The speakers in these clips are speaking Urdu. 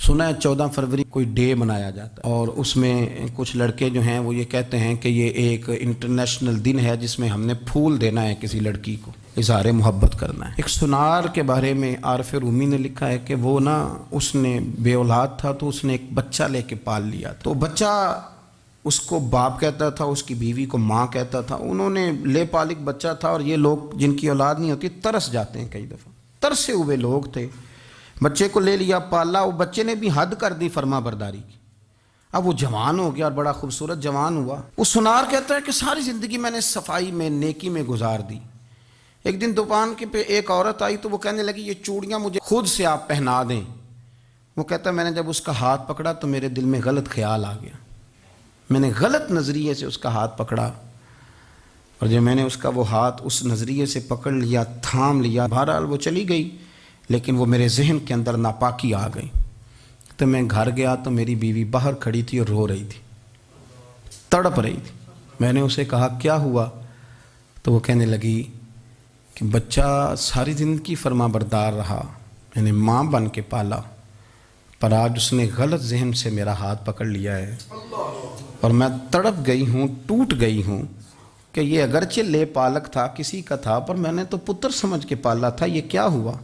سنا ہے 14 فروری کوئی ڈے منایا جاتا ہے اور اس میں کچھ لڑکے جو ہیں وہ یہ کہتے ہیں کہ یہ ایک انٹرنیشنل دن ہے جس میں ہم نے پھول دینا ہے کسی لڑکی کو، اظہار محبت کرنا ہے۔ ایک سنار کے بارے میں عارف رومی نے لکھا ہے کہ وہ اس نے بے اولاد تھا تو اس نے ایک بچہ لے کے پال لیا، تو بچہ اس کو باپ کہتا تھا، اس کی بیوی کو ماں کہتا تھا۔ انہوں نے لے پالک بچہ تھا، اور یہ لوگ جن کی اولاد نہیں ہوتی ترس جاتے ہیں، کئی دفعہ ترسے ہوئے لوگ تھے، بچے کو لے لیا پالا، وہ بچے نے بھی حد کر دی فرما برداری کی۔ اب وہ جوان ہو گیا اور بڑا خوبصورت جوان ہوا۔ وہ سنار کہتا ہے کہ ساری زندگی میں نے صفائی میں نیکی میں گزار دی۔ ایک دن دکان کے پہ ایک عورت آئی تو وہ کہنے لگی یہ چوڑیاں مجھے خود سے آپ پہنا دیں۔ وہ کہتا ہے میں نے جب اس کا ہاتھ پکڑا تو میرے دل میں غلط خیال آ گیا، میں نے غلط نظریے سے اس کا ہاتھ پکڑا، اور جب میں نے اس کا وہ ہاتھ اس نظریے سے پکڑ لیا، تھام لیا، بہرحال وہ چلی گئی، لیکن وہ میرے ذہن کے اندر ناپاکی آ گئی۔ تو میں گھر گیا تو میری بیوی باہر کھڑی تھی اور رو رہی تھی، تڑپ رہی تھی۔ میں نے اسے کہا کیا ہوا؟ تو وہ کہنے لگی کہ بچہ ساری زندگی فرما بردار رہا، میں نے ماں بن کے پالا، پر آج اس نے غلط ذہن سے میرا ہاتھ پکڑ لیا ہے، اور میں تڑپ گئی ہوں، ٹوٹ گئی ہوں کہ یہ اگرچہ لے پالک تھا، کسی کا تھا، پر میں نے تو پتر سمجھ کے پالا تھا، یہ کیا ہوا؟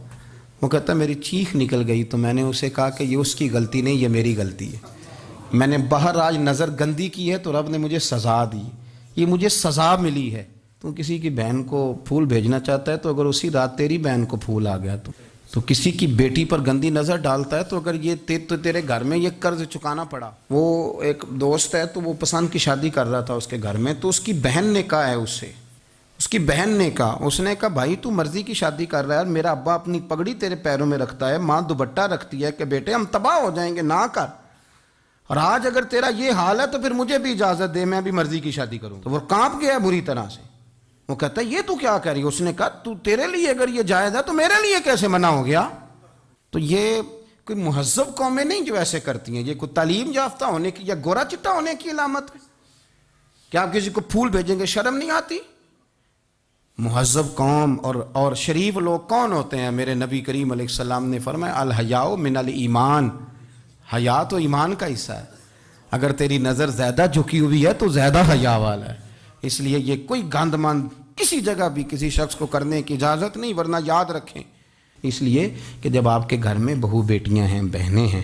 وہ کہتا میری چیخ نکل گئی، تو میں نے اسے کہا کہ یہ اس کی غلطی نہیں، یہ میری غلطی ہے۔ میں نے باہر آج نظر گندی کی ہے تو رب نے مجھے سزا دی، یہ مجھے سزا ملی ہے۔ تو کسی کی بہن کو پھول بھیجنا چاہتا ہے تو اگر اسی رات تیری بہن کو پھول آ گیا تو کسی کی بیٹی پر گندی نظر ڈالتا ہے تو اگر یہ تیرے گھر میں یہ قرض چکانا پڑا۔ وہ ایک دوست ہے تو وہ پسند کی شادی کر رہا تھا اس کے گھر میں، تو اس کی بہن نے کہا ہے اس کی بہن نے کہا، اس نے کہا بھائی تو مرضی کی شادی کر رہا ہے، میرا ابا اپنی پگڑی تیرے پیروں میں رکھتا ہے، ماں دوپٹہ رکھتی ہے کہ بیٹے ہم تباہ ہو جائیں گے، نہ کر، اور آج اگر تیرا یہ حال ہے تو پھر مجھے بھی اجازت دے، میں بھی مرضی کی شادی کروں۔ تو وہ کانپ گیا بری طرح سے۔ وہ کہتا ہے یہ تو کیا کہہ رہی ہے؟ اس نے کہا تو تیرے لیے اگر یہ جائز ہے تو میرے لیے کیسے منع ہو گیا؟ تو یہ کوئی مہذب قومیں نہیں جو ایسے کرتی ہیں، یہ کوئی تعلیم یافتہ ہونے کی یا گورا چٹا ہونے کی علامت ہے کہ آپ کسی کو پھول بھیجیں گے؟ شرم نہیں آتی؟ مہذب قوم اور شریف لوگ کون ہوتے ہیں؟ میرے نبی کریم علیہ السلام نے فرمایا الحیاء من الایمان، حیا تو ایمان کا حصہ ہے۔ اگر تیری نظر زیادہ جھکی ہوئی ہے تو زیادہ حیا والا ہے، اس لیے یہ کوئی گند مند کسی جگہ بھی کسی شخص کو کرنے کی اجازت نہیں، ورنہ یاد رکھیں اس لیے کہ جب آپ کے گھر میں بہو بیٹیاں ہیں، بہنیں ہیں،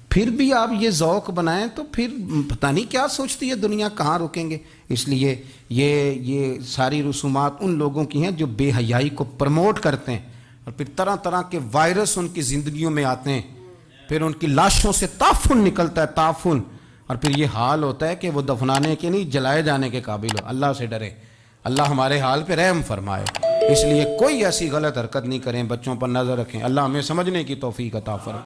پھر بھی آپ یہ ذوق بنائیں تو پھر پتہ نہیں کیا سوچتی ہے دنیا، کہاں رکیں گے۔ اس لیے یہ ساری رسومات ان لوگوں کی ہیں جو بے حیائی کو پروموٹ کرتے ہیں، اور پھر طرح طرح کے وائرس ان کی زندگیوں میں آتے ہیں، پھر ان کی لاشوں سے تعفن نکلتا ہے، تعفن، اور پھر یہ حال ہوتا ہے کہ وہ دفنانے کے نہیں جلائے جانے کے قابل ہو۔ اللہ سے ڈرے، اللہ ہمارے حال پہ رحم فرمائے۔ اس لیے کوئی ایسی غلط حرکت نہیں کریں، بچوں پر نظر رکھیں۔ اللہ ہمیں سمجھنے کی توفیق عطا فرمائے۔